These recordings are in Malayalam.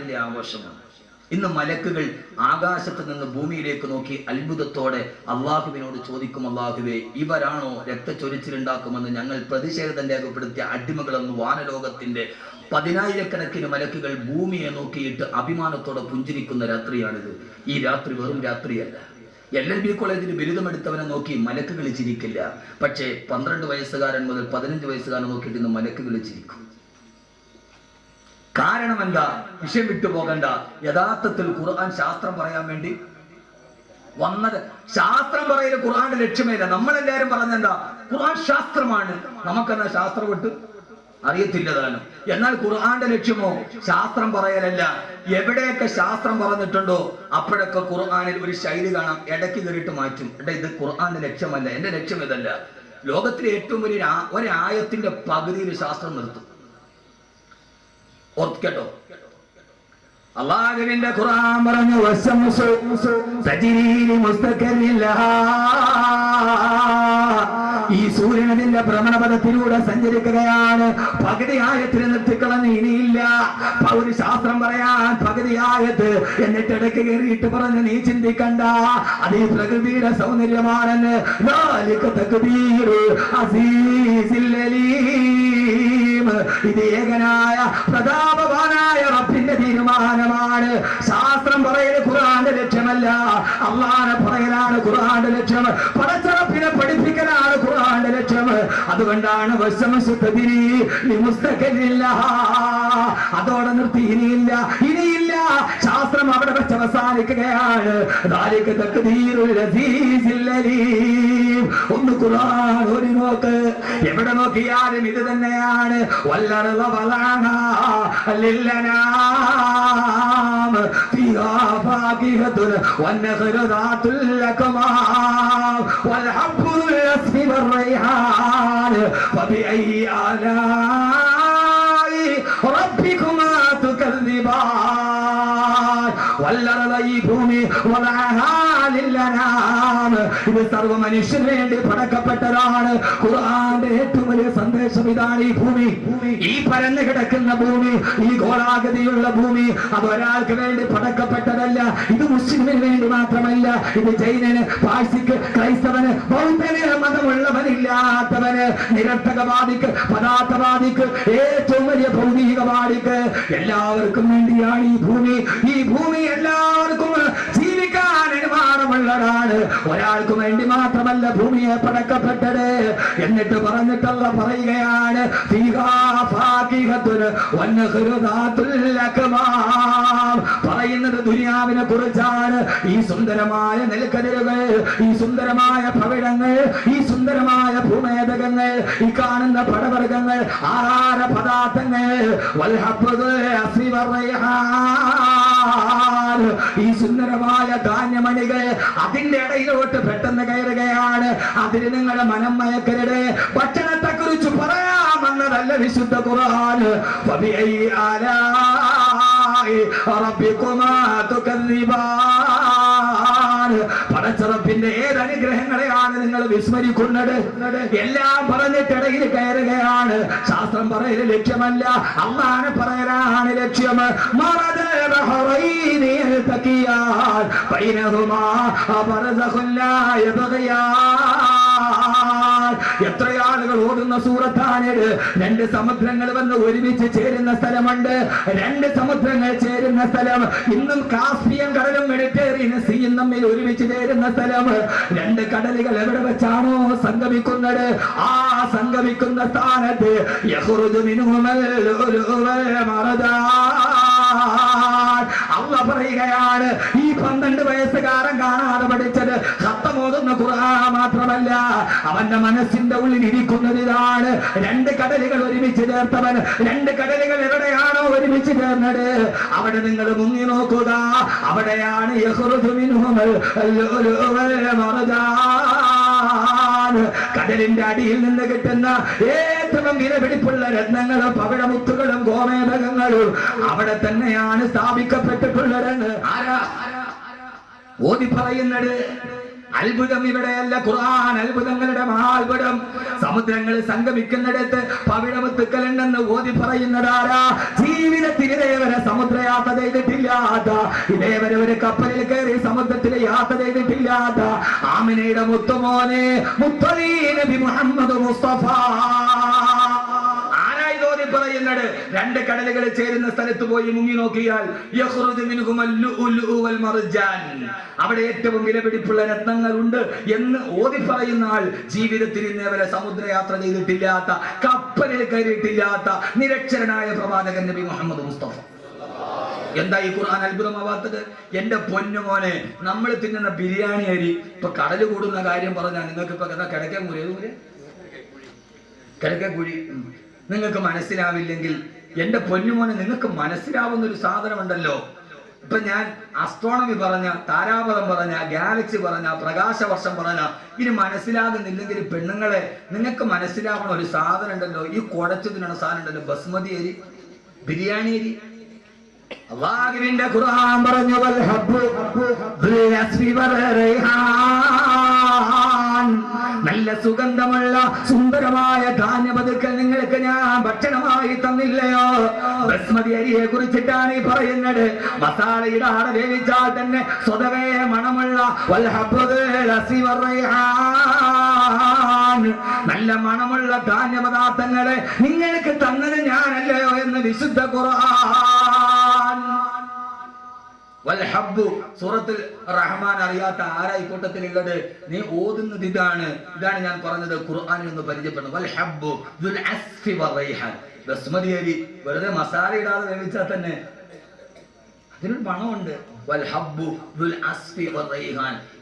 വലിയ ആഘോഷമാണ്. ഇന്ന് മലക്കുകൾ ആകാശത്ത് നിന്ന് ഭൂമിയിലേക്ക് നോക്കി അത്ഭുതത്തോടെ അള്ളാഹുവിനോട് ചോദിക്കും, അള്ളാഹുവേ, ഇവരാണോ രക്തച്ചൊരിച്ചിലുണ്ടാക്കുമെന്ന് ഞങ്ങൾ പ്രതിഷേധം രേഖപ്പെടുത്തിയ അടിമകളെന്ന് വാനലോകത്തിന്റെ 10,000-കണക്കിന് മലക്കുകൾ ഭൂമിയെ നോക്കിയിട്ട് അഭിമാനത്തോടെ പുഞ്ചിരിക്കുന്ന രാത്രിയാണിത്. ഈ രാത്രി വെറും രാത്രിയല്ല. LLB കോളേജിൽ ബിരുദമെടുത്തവനെ നോക്കി മലക്കുകൾ ചിരിക്കില്ല. പക്ഷേ 12 വയസ്സുകാരൻ മുതൽ 15 വയസ്സുകാരൻ നോക്കിയിട്ട് ഇന്ന് മലക്കുകൾ ചിരിക്കും. കാരണം എന്താ? വിഷയം വിട്ടുപോകണ്ട. യഥാർത്ഥത്തിൽ ഖുർആൻ ശാസ്ത്രം പറയാൻ വേണ്ടി വന്നത്. ശാസ്ത്രം പറയല് ഖുർആന്റെ ലക്ഷ്യമേല. നമ്മളെല്ലാരും പറഞ്ഞെന്താ? ഖുർആൻ ശാസ്ത്രമാണ്. നമുക്കെന്നാ ശാസ്ത്രം വിട്ട് അറിയത്തില്ല താനും. എന്നാൽ ഖുർആന്റെ ലക്ഷ്യമോ ശാസ്ത്രം പറയലല്ല. എവിടെയൊക്കെ ശാസ്ത്രം പറഞ്ഞിട്ടുണ്ടോ അപ്പോഴൊക്കെ ഖുർആനിൽ ഒരു ശൈലി കാണാം, ഇടയ്ക്ക് കയറിയിട്ട് മാറ്റും. ഇത് ഖുർആന്റെ ലക്ഷ്യമല്ല, എന്റെ ലക്ഷ്യം ഇതല്ല. ലോകത്തിലെ ഏറ്റവും വലിയ ഒരായത്തിന്റെ പകുതിയിൽ ശാസ്ത്രം നിർത്തും. ഓർക്കേട്ടോ, അല്ലാഹുവിന്റെ ഖുർആൻ പറഞ്ഞു, ഈ സൂര്യനതിന്റെ ഭ്രമണപഥത്തിലൂടെ സഞ്ചരിക്കുകയാണ്. പകുതി ആയത്തിന് നിർത്തിക്കളഞ്ഞ് ഇനിയില്ല. ഒരു ശാസ്ത്രം പറയാൻ പകുതി ആയത്ത്, എന്നിട്ട് ഇടയ്ക്ക് കയറിയിട്ട് പറഞ്ഞ് നീ ചിന്തിക്കണ്ട, അത് ഈ പ്രകൃതിയുടെ സൗന്ദര്യമാണെന്ന്. ഇത് ഏകനായ പ്രതാപവാനായ റബ്ബിന്റെ തീരുമാനമാണ്. ശാസ്ത്രം പറയല് ഖുർആന്റെ ലക്ഷ്യമല്ല, അള്ളാഹനെ പറയലാണ് ഖുർആന്റെ ലക്ഷ്യം. പടച്ചറപ്പിനെ പഠിപ്പിക്കലാണ് ഖുർആന്റെ ലക്ഷ്യം. അതുകൊണ്ടാണ് അതോടെ നിർത്തി. ഇനിയില്ല. ശാസ്ത്രം അവിടെ വെച്ച് അവസാനിക്കുകയാണ്. ഒന്ന് ഖുർആൻ ഒരു നോക്ക്. എവിടെ നോക്കിയാലും ഇത് തന്നെയാണ്. فبأي آلاء ربكما تكذبان والأرض ഭൂമി ഇത് സർവ്വ മനുഷ്യന് വേണ്ടി പടക്കപ്പെട്ടതാണ്. ഖുർആന്റെ ഏറ്റവും വലിയ സന്ദേശം ഇതാണ്. ഈ ഭൂമി, ഈ പരന്നു കിടക്കുന്ന ഭൂമി, ഈ ഗോളാകൃതിയുള്ള ഭൂമി, അത് ഒരാൾക്ക് വേണ്ടി പടക്കപ്പെട്ടതല്ല. ഇത് മുസ്ലിമിന് വേണ്ടി മാത്രമല്ല. ഇത് ജൈനന്, പാഴ്സിക്ക്, ക്രൈസ്തവന്, ബൗദ്ധന്, മതമുള്ളവനില്ലാത്തവന്, നിരർത്ഥകവാദിക്ക്, പദാർത്ഥവാദിക്ക്, ഏറ്റവും വലിയ ഭൗതികവാദിക്ക്, എല്ലാവർക്കും വേണ്ടിയാണ് ഈ ഭൂമി. ഈ ഭൂമി എല്ലാവർക്കും ജീവിക്കാൻ അനുമാനമുള്ളതാണ്. ഒരാൾക്ക് വേണ്ടി മാത്രമല്ല ഭൂമിയെ പടക്കപ്പെട്ടത്. എന്നിട്ട് പറഞ്ഞിട്ടുള്ള പറയുകയാണ്, പറയുന്നത് ദുനിയാവിനെ കുറിച്ചാണ്. ഈ സുന്ദരമായ നെൽക്കതിരുകൾ, ഈ സുന്ദരമായ ഭവിടങ്ങൾ, ഈ സുന്ദരമായ ഭൂമേതകങ്ങൾ, ഈ കാണുന്ന പടവർഗങ്ങൾ, ആഹാര പദാർത്ഥങ്ങൾ, ഈ സുന്ദരമായ ധാന്യമണികൾ, അതിന്റെ ഇടയിലോട്ട് പെട്ടെന്ന് കയറുകയാണ്. അതിന് നിങ്ങളുടെ മനം മയക്കരുത്. ഭക്ഷണത്തെ കുറിച്ച് പറയാമെന്നതല്ല വിശുദ്ധ ഖുർആൻ. പടച്ചറപ്പിന്റെ ഏത് അനുഗ്രഹങ്ങളെയാണ് നിങ്ങൾ വിസ്മരിക്കുന്നത്? എല്ലാം പറഞ്ഞിട്ടിടയിൽ കയറുകയാണ്. ശാസ്ത്രം പറയല് ലക്ഷ്യമല്ല, അള്ളാഹനെ പറയലാണ് ലക്ഷ്യം. എത്ര ആളുകൾ ഓടുന്ന സൂറത്താണിത്. 2 സമുദ്രങ്ങൾ വന്ന് ഒരുമിച്ച് ചേരുന്ന സ്ഥലമുണ്ട്. 2 സമുദ്രങ്ങൾ ചേരുന്ന സ്ഥലം. ഇന്നും കാസ്പിയൻ കടലും മെഡിറ്ററേനിയൻ സീയും തമ്മിൽ ഒരുമിച്ച് ചേരുന്ന സ്ഥലം. 2 കടലുകൾ എവിടെ വെച്ചാണോ സംഗമിക്കുന്നത്, ആ സംഗമിക്കുന്ന സ്ഥാനത്ത് അള്ളാഹ് പറയുകയാണ്, ഈ 12 വയസ്സുകാരൻ കാണാതെ പഠിച്ചത് ഖത്തമോതുന്ന ഖുർആൻ മാത്രമല്ല, അവന്റെ മനസ്സിന്റെ ഉള്ളിൽ ഇരിക്കുന്നത് ഇതാണ്. 2 കടലുകൾ ഒരുമിച്ച് ചേർത്തവൻ. 2 കടലുകൾ എവിടെയാണോ ഒരുമിച്ച് ചേർന്നത് അവിടെ നിങ്ങൾ മുങ്ങി നോക്കുക. അവിടെയാണ് കടലിന്റെ അടിയിൽ നിന്ന് കിട്ടുന്ന ഏറ്റവും വിലപിടിപ്പുള്ള രത്നങ്ങളും പവിഴമുത്തുകളും ഗോമേതകങ്ങളും അവിടെ തന്നെയാണ് സ്ഥാപിക്കപ്പെട്ടിട്ടുള്ളത്. ഓതി പറയുന്നത് അത്ഭുതം ഇവിടെയല്ല, ഖുർആൻ അത്ഭുതങ്ങളുടെ മഹാത്ഭുതം. സമുദ്രങ്ങൾ സംഗമിക്കുന്നിടത്ത് പവിഴമുത്തുക്കലുണ്ടെന്ന് ഓതി പറയുന്നതാരാ? ജീവിതത്തിൽ ഇതേവരെ സമുദ്രയാത്ര ചെയ്തിട്ടില്ലാത്ത, ഇതേവരെ ഒരു കപ്പലിൽ കയറി സമുദ്രത്തിൽ യാത്ര ചെയ്തിട്ടില്ലാത്ത ആമിനയുടെ മുത്തുമോനെ മുത്തലീ നബി മുഹമ്മദ് മുസ്തഫ പറയുന്നത്. രണ്ട് കടലുകൾ ചേരുന്ന സ്ഥലത്ത് പോയി മുങ്ങി നോക്കിയാൽ അവിടെ ഏറ്റവും വിലപിടിപ്പുള്ള രത്നങ്ങൾ ഉണ്ട് എന്ന് ഓതി പറയുന്ന ആൾ ജീവിതത്തിൽ ഇന്നേവരെ സമുദ്രയാത്ര ചെയ്തിട്ടില്ലാത്ത, കപ്പലിൽ കയറിയിട്ടില്ലാത്ത നിരക്ഷരനായ പ്രവാചകൻ നബി മുഹമ്മദ് മുസ്തഫ. എന്താ ഈ ഖുർആൻ അത്ഭുതമാവാത്തത്? എന്റെ പൊന്നുമോനെ, നമ്മൾ തിന്നുന്ന ബിരിയാണി അരി ഇപ്പൊ കടല് കൂടുന്ന കാര്യം പറഞ്ഞാൽ നിങ്ങൾക്ക് ഇപ്പൊ കിടക്കാൻ കുഴി നിങ്ങൾക്ക് മനസ്സിലാവില്ലെങ്കിൽ എന്റെ പൊന്നുമോനെ, നിങ്ങൾക്ക് മനസ്സിലാവുന്ന ഒരു സാധനമുണ്ടല്ലോ. ഇപ്പൊ ഞാൻ അസ്ട്രോണമി പറഞ്ഞ, താരാപഥം പറഞ്ഞ, ഗാലക്സി പറഞ്ഞ, പ്രകാശവർഷം പറഞ്ഞ, ഇനി മനസ്സിലാകുന്നില്ലെങ്കിൽ പെണ്ണുങ്ങളെ നിങ്ങൾക്ക് മനസ്സിലാവുന്ന ഒരു സാധനം ഉണ്ടല്ലോ. ഈ കുടച്ചതിനുള്ള സാധനം ഉണ്ടല്ലോ, ബസ്മതി അരി, ബിരിയാണി അരി. അല്ലാഹുവിന്റെ ഖുർആൻ പറഞ്ഞു, നല്ല സുഗന്ധമുള്ള സുന്ദരമായ ധാന്യപതുക്കൾ നിങ്ങൾക്ക് ഞാൻ ഭക്ഷണമായി തന്നില്ലയോ? ബസ്മതി അരിയെ കുറിച്ചിട്ടാണ് ഈ പറയുന്നത്. മസാലയിടാതെ വേവിച്ചാൽ തന്നെ സ്വതവേ മണമുള്ള നല്ല മണമുള്ള ധാന്യപദാർത്ഥങ്ങളെ നിങ്ങൾക്ക് തന്നത് ഞാനല്ലയോ എന്ന് വിശുദ്ധ ഖുർആൻ. സൂറത്തുൽ റഹ്മാൻ അറിയാത്ത ആരായി കൂട്ടത്തിലുള്ളത്? നീ ഓതുന്നത് ഇതാണ് ഞാൻ പറഞ്ഞത്. ഖുർആനിൽ ഒന്ന് പരിചയപ്പെടുന്നു. ബസ്മതി അരി വെറുതെ മസാല ഇടാതെ വേവിച്ചാൽ തന്നെ അതിനൊരു മണമുണ്ട്.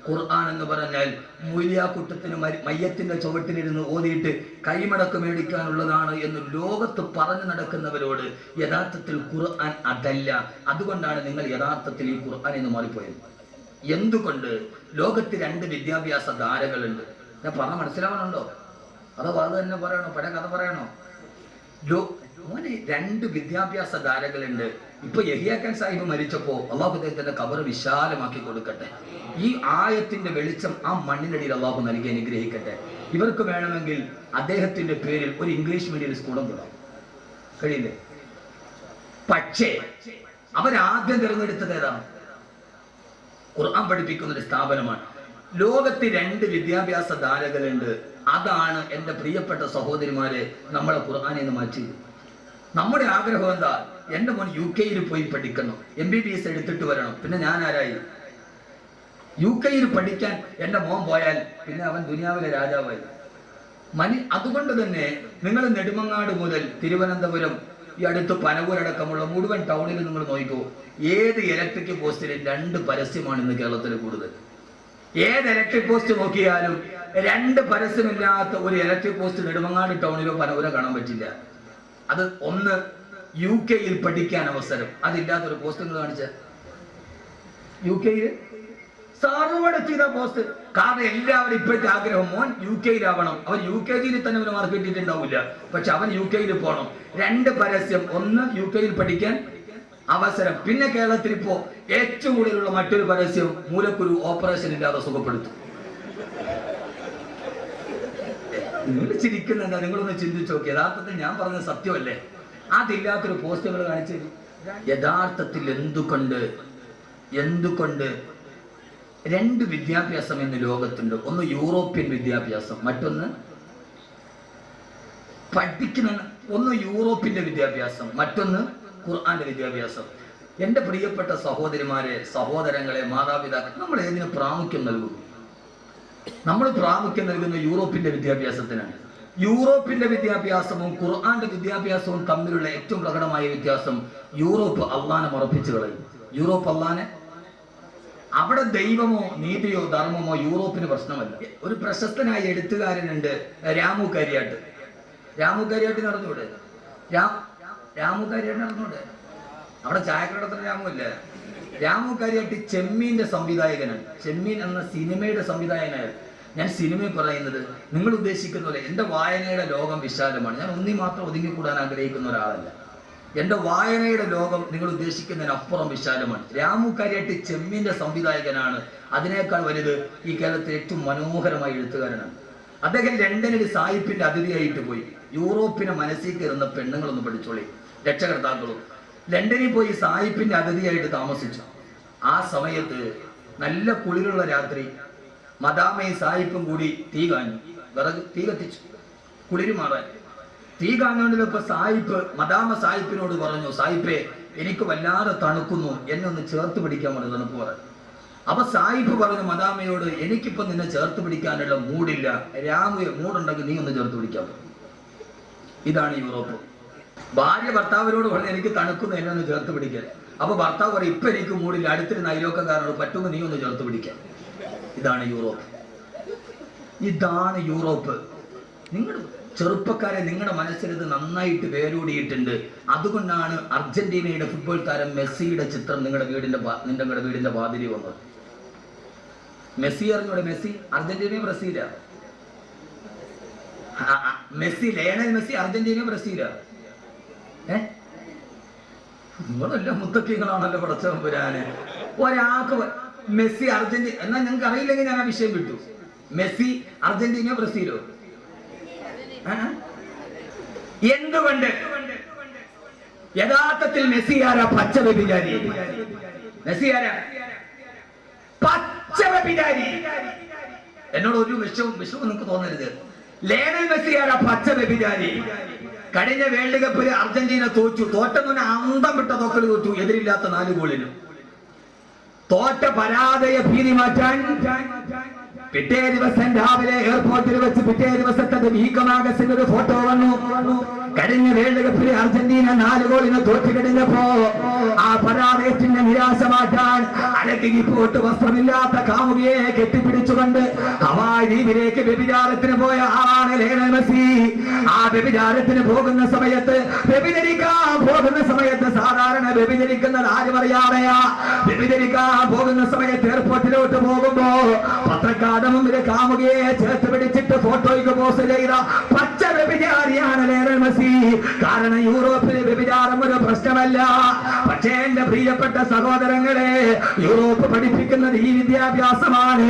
ഖുർആൻ എന്ന് പറഞ്ഞാൽ മൂല്യാക്കുട്ടത്തിന് മയ്യത്തിന്റെ ചുവട്ടിലിരുന്ന് ഓതിയിട്ട് കൈമടക്ക് മേടിക്കാനുള്ളതാണ് എന്ന് ലോകത്ത് പറഞ്ഞു നടക്കുന്നവരോട് യഥാർത്ഥത്തിൽ ഖുർആൻ അതല്ല. അതുകൊണ്ടാണ് നിങ്ങൾ യഥാർത്ഥത്തിൽ ഈ ഖുർആൻ എന്ന് മാറിപ്പോയത്. എന്തുകൊണ്ട്? ലോകത്ത് രണ്ട് വിദ്യാഭ്യാസ ധാരകളുണ്ട്. ഞാൻ പറഞ്ഞ മനസ്സിലാവണുണ്ടോ? അതോ അത് തന്നെ പറയണോ? പഴയ കഥ പറയണോ? മോനെ, രണ്ട് വിദ്യാഭ്യാസ ധാരകളുണ്ട്. ഇപ്പൊ യഹിയ ഖാൻ സാഹിബ് മരിച്ചപ്പോ അള്ളാഹു അദ്ദേഹത്തിന്റെ ഖബർ വിശാലമാക്കി കൊടുക്കട്ടെ. ഈ ആയത്തിന്റെ വെളിച്ചം ആ മണ്ണിനടിയിൽ അള്ളാഹു നൽകി അനുഗ്രഹിക്കട്ടെ. ഇവർക്ക് വേണമെങ്കിൽ അദ്ദേഹത്തിന്റെ പേരിൽ ഒരു ഇംഗ്ലീഷ് മീഡിയം സ്കൂളും തുടങ്ങാം, കഴിയില്ലേ? പക്ഷേ അവരാദ്യം തിരഞ്ഞെടുത്തത് ഏതാണ്? ഖുർആൻ പഠിപ്പിക്കുന്ന ഒരു സ്ഥാപനമാണ്. ലോകത്ത് രണ്ട് വിദ്യാഭ്യാസ ധാരകളുണ്ട്. അതാണ് എന്റെ പ്രിയപ്പെട്ട സഹോദരിമാരെ നമ്മളെ ഖുർആനിൽ നിന്ന് മാറ്റിയത്. നമ്മുടെ ആഗ്രഹം എന്താ? എന്റെ മോൻ UK പോയി പഠിക്കണം, MBBS എടുത്തിട്ട് വരണം. പിന്നെ ഞാൻ ആരായി? UK പഠിക്കാൻ എന്റെ മോൻ പോയാൽ പിന്നെ അവൻ ദുനിയാവിലെ രാജാവായി. അതുകൊണ്ട് തന്നെ നിങ്ങൾ നെടുമങ്ങാട് മുതൽ തിരുവനന്തപുരം ഈ അടുത്ത് പനവൂരടക്കമുള്ള മുഴുവൻ ടൗണിൽ നിങ്ങൾ നോക്കിക്കോ, ഏത് ഇലക്ട്രിക് പോസ്റ്റിലും രണ്ട് പരസ്യമാണ് ഇന്ന് കേരളത്തിൽ കൂടുതൽ. ഏത് ഇലക്ട്രിക് പോസ്റ്റ് നോക്കിയാലും രണ്ട് പരസ്യമില്ലാത്ത ഒരു ഇലക്ട്രിക് പോസ്റ്റ് നെടുമങ്ങാട് ടൗണിലോ പനവൂരോ കാണാൻ പറ്റില്ല. അത് ഒന്ന് UK പഠിക്കാൻ അവസരം, അതില്ലാത്തൊരു പോസ്റ്റ് നിങ്ങൾ കാണിച്ച UK സർവ്വടെ ചെയ്ത പോസ്റ്റ്. കാരണം എല്ലാവരും ഇപ്പോഴത്തെ ആഗ്രഹം മോൻ UK അവൻ UKG തന്നെ ഒരു മാർക്ക് കിട്ടിയിട്ടുണ്ടാവില്ല, പക്ഷെ അവൻ UK പോകണം. രണ്ട് പരസ്യം, ഒന്ന് UK പഠിക്കാൻ അവസരം. പിന്നെ കേരളത്തിൽ ഇപ്പോ ഏറ്റവും കൂടുതലുള്ള മറ്റൊരു പരസ്യം, മൂലക്കുരു ഓപ്പറേഷൻ ഇല്ലാതെ സുഖപ്പെടുത്തും. നിങ്ങൾ ചിരിക്കുന്നുണ്ടാ? നിങ്ങളൊന്ന് ചിന്തിച്ചു നോക്കി. യഥാർത്ഥത്തിൽ ഞാൻ പറഞ്ഞത് സത്യമല്ലേ? അതില്ലാത്തൊരു പോസ്റ്റുകൾ കാണിച്ചു. യഥാർത്ഥത്തിൽ എന്തുകൊണ്ട് രണ്ട് വിദ്യാഭ്യാസം എന്ന് ലോകത്തുണ്ട്. ഒന്ന് യൂറോപ്യൻ വിദ്യാഭ്യാസം, മറ്റൊന്ന് ഒന്ന് യൂറോപ്പിന്റെ വിദ്യാഭ്യാസം, മറ്റൊന്ന് ഖുർആന്റെ വിദ്യാഭ്യാസം. എന്റെ പ്രിയപ്പെട്ട സഹോദരിമാരെ, സഹോദരങ്ങളെ, മാതാപിതാക്കൾ, നമ്മൾ ഏതിന് പ്രാമുഖ്യം നൽകും? നമ്മൾ പ്രാമുഖ്യം നൽകുന്ന യൂറോപ്പിന്റെ വിദ്യാഭ്യാസത്തിനാണ്. യൂറോപ്പിന്റെ വിദ്യാഭ്യാസവും ഖുർആന്റെ വിദ്യാഭ്യാസവും തമ്മിലുള്ള ഏറ്റവും പ്രകടമായ വ്യത്യാസം, യൂറോപ്പ് അള്ളാനെ മറപ്പിച്ചു കളയും. യൂറോപ്പ് അള്ളാനെ, അവിടെ ദൈവമോ നീതിയോ ധർമ്മമോ യൂറോപ്പിന് പ്രശ്നമല്ല. ഒരു പ്രശസ്തനായ എഴുത്തുകാരനുണ്ട്, രാമു കരിയാട്ട്. നടന്നൂടെ? രാമു കരിയാട്ട് നടന്നൂടെ? അവിടെ ചായക്കടത്തിന് രാമുല്ല. രാമു കരിയാട്ടി ചെമ്മീന്റെ സംവിധായകനാണ്. ചെമ്മീൻ എന്ന സിനിമയുടെ സംവിധായകനാണ്. ഞാൻ സിനിമയിൽ പറയുന്നത് നിങ്ങൾ ഉദ്ദേശിക്കുന്ന പോലെ എന്റെ വായനയുടെ ലോകം വിശാലമാണ്. ഞാൻ ഒന്നി മാത്രം ഒതുങ്ങിക്കൂടാൻ ആഗ്രഹിക്കുന്ന ഒരാളല്ല. എന്റെ വായനയുടെ ലോകം നിങ്ങൾ ഉദ്ദേശിക്കുന്നതിനപ്പുറം വിശാലമാണ്. രാമു കാര്യായിട്ട് ചെമ്മീന്റെ സംവിധായകനാണ്. അതിനേക്കാൾ വലുത് ഈ കേരളത്തിലെ ഏറ്റവും മനോഹരമായ എഴുത്തുകാരനാണ്. അദ്ദേഹം ലണ്ടനിൽ സായിപ്പിന്റെ അതിഥിയായിട്ട് പോയി. യൂറോപ്പിനെ മനസ്സിൽ കയറുന്ന പെണ്ണുങ്ങളൊന്ന് പഠിച്ചോളി, രക്ഷകർത്താക്കളും. ലണ്ടനിൽ പോയി സായിപ്പിന്റെ അതിഥിയായിട്ട് താമസിച്ചു. ആ സമയത്ത് നല്ല കുളിരുള്ള രാത്രി മദാമയും സായിപ്പും കൂടി തീ കാഞ്ഞു. വിറക് തീ കത്തിച്ചു കുളിര് മാറാൻ. തീ കാഞ്ഞുകൊണ്ടിരുന്നപ്പോ മദാമ സായിപ്പിനോട് പറഞ്ഞു, സായിപ്പേ എനിക്ക് വല്ലാതെ തണുക്കുന്നു, എന്നെ ഒന്ന് ചേർത്ത് പിടിക്കാൻ പറഞ്ഞു തണുപ്പ് പറഞ്ഞു. അപ്പൊ സായിപ്പ് പറഞ്ഞു മദാമയോട്, എനിക്കിപ്പോ നിന്നെ ചേർത്ത് പിടിക്കാനുള്ള മൂടില്ല, രാമു മൂടുണ്ടെങ്കിൽ നീ ഒന്ന് ചേർത്ത് പിടിക്കാൻ. ഇതാണ് യൂറോപ്പ്. ഭാര്യ ഭർത്താവിനോട് പറഞ്ഞു എനിക്ക് തണുക്കുന്നു, എന്നെ ഒന്ന് ചേർത്ത് പിടിക്കാൻ. അപ്പൊ ഭർത്താവ് പറയും ഇപ്പൊ എനിക്ക് മൂടില്ല, അടുത്തിരുന്ന അയലോക്കക്കാരനോട് പറ്റുമ്പോൾ നീ ഒന്ന് ചേർത്ത് പിടിക്കാൻ. ഇതാണ് യൂറോപ്പ്. ഇതാണ് യൂറോപ്പ്. നിങ്ങൾ ചെറുപ്പക്കാരെ നിങ്ങളുടെ മനസ്സിൽ ഇത് നന്നായിട്ട് വേരൂടിയിട്ടുണ്ട്. അതുകൊണ്ടാണ് അർജന്റീനയുടെ ഫുട്ബോൾ താരം മെസ്സിയുടെ ചിത്രം നിങ്ങളുടെ വീടിന്റെ വാതിലിൽ വന്നത്. മെസ്സി അറിഞ്ഞൂടെ? മെസ്സി അർജന്റീനയും ബ്രസീലാ. മെസ്സി ലയണൽ മെസ്സി അർജന്റീനയും ബ്രസീലാ. നിങ്ങളെല്ലാം മുത്തക്കിങ്ങളാണല്ലോ പടച്ചവൻ പുരാന്. ഒരാൾക്ക് മെസ്സി അർജന്റീന എന്നാൽ നിങ്ങൾക്ക് അറിയില്ലെങ്കിൽ ഞാൻ ആ വിഷയം വിട്ടു. മെസ്സി അർജന്റീനയോ ബ്രസീലോ? എന്തുകൊണ്ട്? യഥാർത്ഥത്തിൽ മെസ്സി ആരാ? പച്ച വ്യഭിചാരി. മെസ്സി ആരാ? പച്ച വ്യഭിചാരി. എന്നോട് ഒരു വിഷവും നിങ്ങൾക്ക് തോന്നരുത്. ലയണൽ മെസ്സി ആരാ? പച്ച വ്യഭിചാരി. കഴിഞ്ഞ വേൾഡ് കപ്പിൽ അർജന്റീന തോറ്റെന്ന് അന്തം വിട്ട തോക്കൽ തോറ്റു, എതിരില്ലാത്ത 4 ഗോളിനും. തോറ്റ പരാജയ ഭീതി മാറ്റാൻ പിറ്റേ ദിവസം രാവിലെ എയർപോർട്ടിൽ വെച്ച് പിറ്റേ ദിവസത്തെ വീക്കമാഗസിന്റെ ഒരു ഫോട്ടോ വന്നു. കഴിഞ്ഞ വേൾഡ് കപ്പിൽ അർജന്റീന 4 ഗോളിന് തോറ്റു കഴിഞ്ഞപ്പോ ആ പരാജയത്തിന്റെ നിരാശ മാറ്റാൻ അരക്കി പോട്ട് വസ്ത്രമില്ലാത്ത കാമുകിയെ കെട്ടിപ്പിടിച്ചുകൊണ്ട് ഹവായ് ദ്വീപിലേക്ക് വ്യഭിചാരത്തിന് പോയ ആളാണ് ലയണൽ മെസ്സി. ആ വ്യഭിചാരത്തിന് പോകുന്ന സമയത്ത് സാധാരണ വ്യഭിചരിക്കുന്നത് ആരും അറിയാതെയാ. വ്യഭിചരിക്കാൻ പോകുന്ന സമയത്ത് എയർപോർട്ടിലോട്ട് പോകുമ്പോ പത്രക്കാരുടെ മുമ്പിൽ കാമുകിയെ ചേർത്ത് പിടിച്ചിട്ട് ഫോട്ടോയ്ക്ക് പോസ്റ്റ് ചെയ്ത പച്ച വ്യഭിചാരിയാണ് ലയണൽ മെസ്സി. കാരണം യൂറോപ്പിലെ വ്യഭിചാരം ഒരു പ്രശ്നമല്ല. പക്ഷേ എന്റെ പ്രിയപ്പെട്ട സഹോദരങ്ങളെ, യൂറോപ്പ് പഠിപ്പിക്കുന്നത് ഈ വിദ്യാഭ്യാസമാണ്.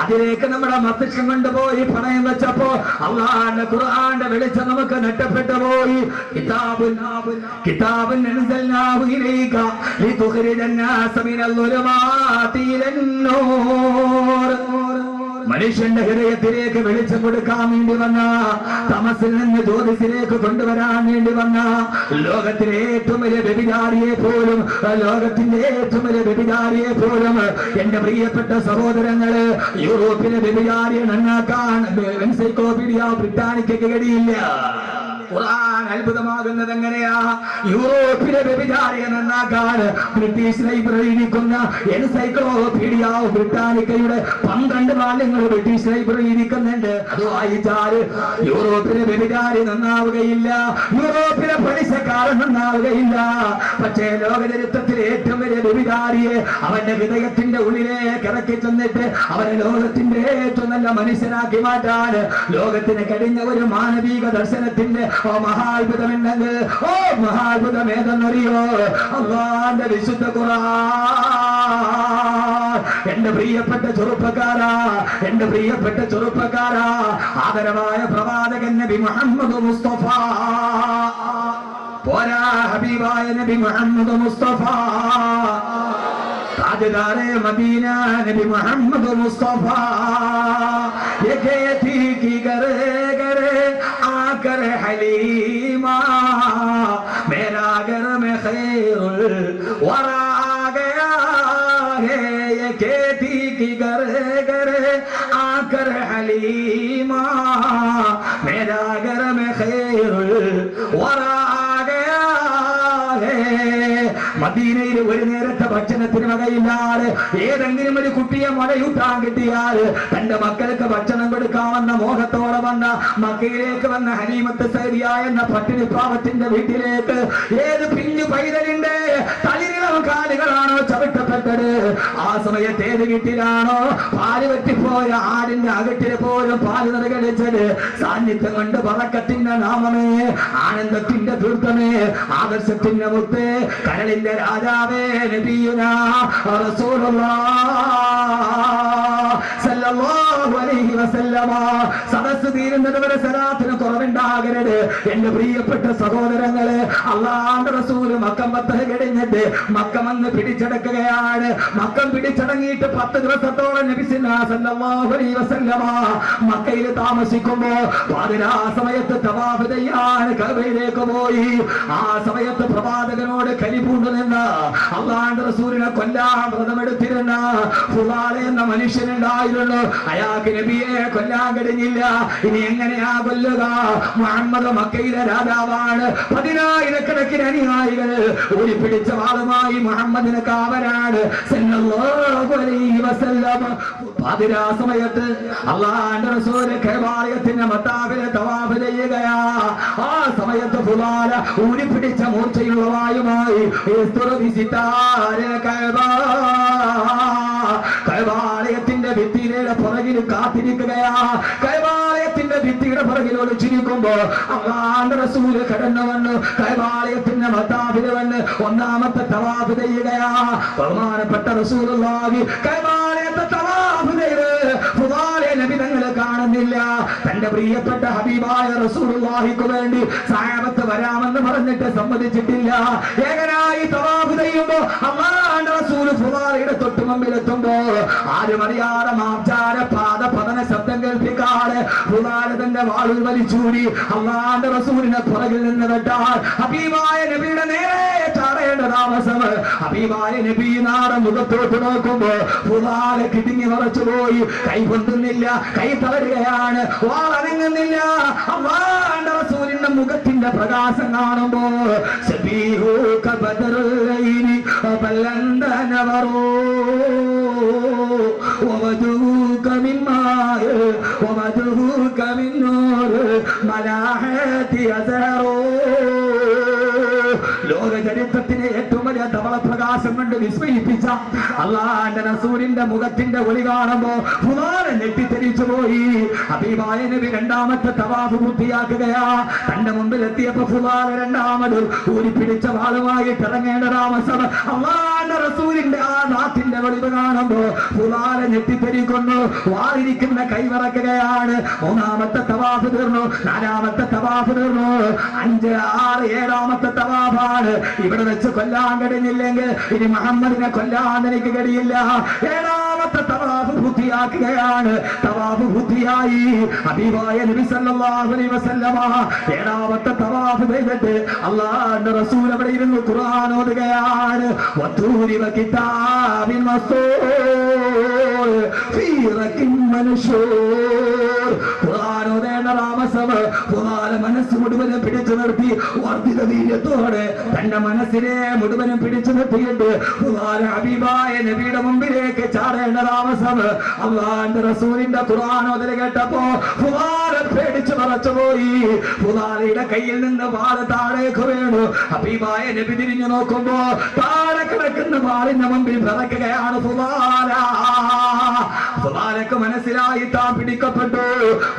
അതിലേക്ക് നമ്മുടെ മസ്തിഷ്കം കൊണ്ടുപോയി പണയം വെച്ചപ്പോ അല്ലാഹുവിന്റെ ഖുർആന്റെ വെളിച്ചം നമുക്ക് നഷ്ടപ്പെട്ടു പോയി. കിതാബുൻ അൻസൽനാഹു ഇലൈക ലിതുഖ്രിജന്നാസ മിനൽ ളുലുമാതി ഇലൻ നൂർ. മനുഷ്യന്റെ ഹൃദയത്തിലേക്ക് വെളിച്ചം കൊടുക്കാൻ വേണ്ടി വന്ന, തമസിൽ നിന്ന് ജ്യോതിസിലേക്ക് കൊണ്ടുവരാൻ വേണ്ടി വന്ന ലോകത്തിലെ ഏറ്റവും വലിയ വ്യഭിചാരിയെ പോലും എന്റെ പ്രിയപ്പെട്ട സഹോദരങ്ങള് യൂറോപ്പിലെ വ്യഭിചാരിയെ നന്നാക്കാൻ എൻസൈക്ലോപീഡിയ ബ്രിട്ടാനിക്കയ്ക്ക് കഴിയില്ല. ഖുർആൻ അത്ഭുതമാകുന്നത് എങ്ങനെയാ? യൂറോപ്പിലെ വ്യഭിചാരിയെ നന്നാക്കാൻ ബ്രിട്ടീഷ് ലൈബ്രറി ഇരിക്കുന്ന എൻസൈക്ലോപീഡിയ ബ്രിട്ടാനിക്കയുടെ 12 വാല്യങ്ങൾ ബ്രിട്ടീഷ് ലൈബ്രറി ഇരിക്കുന്നുണ്ട്. അത് വായിച്ചാൽ യൂറോപ്പിലെ വ്യഭിചാരി നന്നാവുകയില്ല, യൂറോപ്പിലെ പലിശക്കാരൻ നന്നാവുകയില്ല. പക്ഷേ ലോകചരിത്രത്തിലെ ഏറ്റവും വലിയ വ്യഭിചാരിയെ അവന്റെ ഹൃദയത്തിന്റെ ഉള്ളിലേക്ക് ഇറക്കി ചെന്നിട്ട് അവനെ ലോകത്തിന്റെ ഏറ്റവും നല്ല മനുഷ്യനാക്കി മാറ്റാൻ ലോകത്തിന് കഴിഞ്ഞ ഒരു മാനവിക ദർശനത്തിന്റെ മഹാത്ഭുതമുണ്ടെങ്കിൽ മഹാത്ഭുതം ഏതെന്നറിയോ? അല്ലാഹുവിന്റെ വിശുദ്ധ ഖുർആൻ. എന്റെ പ്രിയപ്പെട്ട ചെറുപ്പക്കാരാ, ആദരവായ പ്രവാചകൻ നബി മുഹമ്മദ് മുസ്തഫ, പോരാ ഹബീബായ നബി മുഹമ്മദ് മുസ്തഫ, താജ്ദാരെ മദീന നബി മുഹമ്മദ് മുസ്തഫ, ये कहती कि करे आकर हलीमा मेरा घर में खैरुल वरा गया है. ये कहती कि करे आकर हलीमा मेरा घर में खैरुल वरा गया है. മദീനയിൽ ഒരു നേരത്തെ ഭക്ഷണത്തിന് വകയില്ലാതെ ഏതെങ്കിലും ഒരു കുട്ടിയെ മുലയൂട്ടാൻ കിട്ടിയാൽ തന്റെ മക്കൾക്ക് ഭക്ഷണം കൊടുക്കാമെന്ന മോഹത്തോടെ വന്ന മക്കയിലേക്ക് വന്ന ഹലീമത്ത് സൈദിയ എന്ന പട്ടിണി പാവത്തിന്റെ വീട്ടിലേക്ക് ഏത് പിഞ്ചു പൈതലിന്റെ തളിരിളം കാലുകളാണോ ചവിട്ടപ്പെട്ടത്, ആ സമയത്ത് ഏത് വീട്ടിലാണോ പാല് പറ്റിപ്പോയ ആടിന്റെ അകട്ടില് പോലും പാല് നിറകടിച്ചത് സാന്നിധ്യം കൊണ്ട് ബറക്കത്തിന്റെ നാമമേ, ആനന്ദത്തിന്റെ തീർത്ഥമേ, ആദർശത്തിന്റെ മുത്തേ, കരളിന്റെ രാജാവേ, നബിയുനാ റസൂലുള്ളാഹ് സല്ലല്ലാഹു അലൈഹി വസല്ലമ. സദസ്സ് തീരുന്നത് വരെ സലാത്തിന് കുറവുണ്ടാകരുത് എന്റെ പ്രിയപ്പെട്ട സഹോദരങ്ങളെ. അല്ലാഹുവിന്റെ റസൂല് മക്കം ഫത്ഹ് കഴിഞ്ഞിട്ട് മക്കം വന്ന് പിടിച്ചടക്കുകയാണ്. മക്കം പിടിച്ചടങ്ങിയിട്ട് 10 ദിവസത്തോളം നബി സല്ലല്ലാഹു അലൈഹി വസല്ലമ മക്കയിൽ താമസിക്കുമ്പോ പാതിരാ സമയത്ത് തവാഫ് ചെയ്യാൻ കഅബയിലേക്ക് പോയി. ആ സമയത്ത് പ്രവാചകനോട് കലിപൂണ്ടു നിന്ന അല്ലാഹുവിന്റെ റസൂലിനെ കൊല്ലാൻ വ്രതമെടുത്തിരുന്ന ഫുലാല എന്ന മനുഷ്യനുണ്ടായിരുന്നു. അയാൾക്ക് നബിയെ കൊല്ലാൻ കഴിഞ്ഞില്ല. ഇനി എങ്ങനെയാ കൊല്ലുക? മുഹമ്മദ് മക്കയിലെ രാജാവാണ്. 10,000-കണക്കിന് അനുയായികൾ ഓടിപ്പിടിച്ച വാളുമായി മുഹമ്മദിന് കാവലാണ് സല്ലല്ലാഹു അലൈഹി വസല്ലം. പാതിരാ സമയത്ത് അല്ലാഹുവിന്റെ റസൂല് കഅബാലയത്തിന്റെ മത്താഫിലെ തവാഫ് ചെയ്യുകയാ. ആ സമയത്ത് ഫുലാല ഊരിപ്പിടിച്ച മൂർച്ചയുള്ള വായുമായി കഅബാലയത്തിന്റെ ഭിത്തിയുടെ പുറകിൽ കാത്തിരിക്കുകയാ. കഅബാലയത്തിന്റെ ഭിത്തിയുടെ പുറകിൽ ഒളിച്ചിരിക്കുമ്പോ അല്ലാഹുവിന്റെ റസൂല് കടന്നു വന്നു കഅബാലയത്തിന്റെ മത്താഫിൽ വന്ന് ഒന്നാമത്തെ തവാഫ് ചെയ്യുകയാ. ബഹുമാനപ്പെട്ട റസൂലുള്ളാഹി കഅബാലയത്തെ തവാഫ് ചെയ്ത് ഫുലാല നബി തങ്ങളെ കാണുന്നില്ല. തന്റെ പ്രിയപ്പെട്ട ഹബീബായ റസൂലുള്ളാഹിക്ക് വേണ്ടി സഹാബത്ത് വരാമെന്ന് പറഞ്ഞിട്ട് സമ്മതിച്ചിട്ടില്ല. ഏകനായി തവാഫ് ചെയ്യുമ്പോ അല്ലാഹുവിന്റെ റസൂല് ഫുലാലയുടെ തൊട്ട് മുമ്പിലെത്തുമ്പോ ആരും അറിയാതെ മാർജാര പതന ശബ്ദം കേൾപ്പിക്കാതെ ഫുലാല തന്റെ വാളിൽ വലിച്ചൂടി അല്ലാഹുവിന്റെ റസൂലിനെ പുറകിൽ നിന്ന് വെട്ടാൻ ഹബീബായ നബിയുടെ നേരെ ചാടേണ്ട താമസം. ഹബീബായ നബി നാടൻ മുഖത്തോട്ട് നോക്കുമ്പോ ഫുലാല കിടുങ്ങി മറച്ചു പോയി. കൈ പൊന്തുന്നില്ല, കൈ തളരുകയാണ്, വാളനങ്ങുന്നില്ല. അല്ലാഹുവിന്റെ റസൂലിന്റെ മുഖത്തിന്റെ പ്രകാശം കാണുമ്പോ സബീഹുക ബദറുല്ലൈനി ബല്ലന്തനവറൂ വവജൂക മിൻ മായ വവജൂക മിൻ നൂർ മലാഹതി അസറൂ. ലോക ചരിത്രത്തിലെ ഏറ്റവും വലിയ ധവളപ്രകാശം കൊണ്ട് വിസ്മയിപ്പിച്ച അല്ലാഹുവിന്റെ റസൂലിന്റെ മുഖത്തിന്റെ ഒളി കാണുമ്പോ ഫുലാല ഞെട്ടിത്തെരിച്ചു പോയി. ഹബീബായ നബി രണ്ടാമത്തെ തവാഫ് പൂർത്തിയാക്കുകയാ. തന്റെ മുമ്പിൽ എത്തിയപ്പോ ഫുലാല രണ്ടാമത് ഊരിപ്പിടിച്ച വാളുമായിട്ട് ഇറങ്ങേണ്ട താമസം. അല്ലാഹുവിന്റെ റസൂലിന്റെ ആ നാട്ടിന്റെ വെളിവ് കാണുമ്പോ ഫുലാല ഞെട്ടിത്തെരിക്കുന്നു. വാളിരിക്കുന്ന കൈവിറക്കുകയാണ്. മൂന്നാമത്തെ തവാഫ് തീർന്നു, നാലാമത്തെ തവാഫ് തീർന്നു, 5, 6, 7ാമത്തെ തവാഫാണ്. ഇവിടെ വെച്ച് കൊല്ലാൻ കഴിഞ്ഞില്ലെങ്കിൽ ഇനി മുഹമ്മദിനെ കൊല്ലാൻ എനിക്ക് കഴിയില്ല. 7ാമത്തെ തവാഫ് പൂർത്തിയാക്കുകയാണ്. തവാഫ് പൂർത്തിയായി. ഹബീബായ നബി സല്ലല്ലാഹു അലൈഹി വസല്ലമ 7ാമത്തെ തവാഫ് ചെയ്തിട്ട് അല്ലാഹുവിന്റെ റസൂൽ അവിടെ ഇരുന്ന് ഖുർആൻ ഓതുകയാണ്. വതൂരി വകിതാബിൻ മസ്തൂർ ഫീ റഖിൻ മൻശൂർ. ഖുർആൻ ഓതേണ്ട താമസം ഖുർആൻ മനസ്സ് മുഴുവനും പിടിച്ചു നിർത്തി വർദ്ധിത വീര്യത്തോടെ തന്റെ മനസ്സിനെ മുഴുവനും പിടിച്ചു നിർത്തിയിട്ട് ഖുർആൻ ഹബീബായ നബിയുടെ മുമ്പിലേക്ക് ചാടേണ്ട താമസം. അല്ലാഹുവിന്റെ റസൂലിന്റെ ഖുർആൻ ഓതൽ കേട്ടപ്പോ ഖുർആൻ പേടിച്ചു മറച്ചുപോയി. ഖുർആനിന്റെ കയ്യിൽ നിന്ന് വാള് താഴേക്ക് വീണു. ഹബീബായ നബി തിരിഞ്ഞു നോക്കുമ്പോ താഴെ കിടക്കുന്ന വാളിന്റെ മുമ്പിൽ വിറക്കുകയാണ് ഫുലാല. ഫുലാലക്ക് മനസ്സിലായി താൻ പിടിക്കപ്പെട്ടു.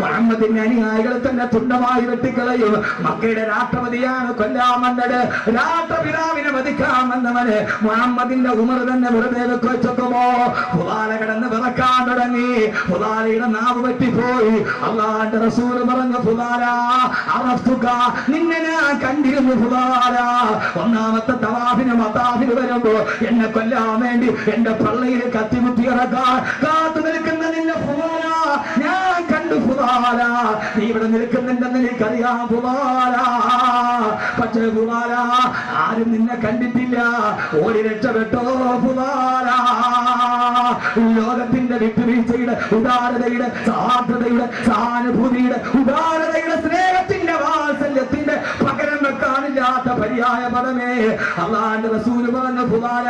മുഹമ്മദിന്റെ അനുയായികൾ തന്നെ തുണ്ടമായി വെട്ടിക്കളയും. മക്കയുടെ രാഷ്ട്രപതിയാണ് കൊല്ലാൻ വന്നത്. രാഷ്ട്രപിതാവിനെ വധിക്കാൻ വന്നവന് മുഹമ്മദിന്റെ ഉമർ തന്നെ വെറുതെ വെക്കുമ്പോ ഫുലാല കിടന്ന് വിറക്കാൻ തുടങ്ങി. ഫുലാലയുടെ നാവ് പറ്റിപ്പോയി. അല്ലാഹുവിന്റെ റസൂൽ പറഞ്ഞു ഫുലാല അറഫ്തുക, നിന്നെ ഞാൻ കണ്ടിരുന്നു ഫുലാല. ഒന്നാമത്തെ തവാഫിന് മത്താഫിന് വരുമ്പോ എന്നെ കൊല്ലാൻ വേണ്ടി എന്റെ പള്ളിയിൽ കത്തിമുട്ടി ഇറക്കാൻ കാത്തു നിൽക്കുന്ന നിന്നെ ഫുലാല ഞാൻ കണ്ടു ഫുലാല. നീ ഇവിടെ നിൽക്കുന്നുണ്ടെന്ന് എനിക്കറിയാം ഫുലാല. പക്ഷേ ഫുലാല ആരും നിന്നെ കണ്ടിട്ടില്ല. ഓടി രക്ഷപ്പെട്ടോ ഫുലാല. ലോകത്തിന്റെ വിട്ടുവീഴ്ചയുടെ ഉദാരതയുടെ സാധ്യതയുടെ സഹാനുഭൂതിയുടെ ഉദാരതയുടെ സ്നേഹത്തിന്റെ വാത്സല്യത്തിന്റെ പകരം വെക്കാനില്ലാത്ത പര്യായ പദമേ അല്ലാഹുവിന്റെ റസൂൽ പറഞ്ഞു ഫുലാല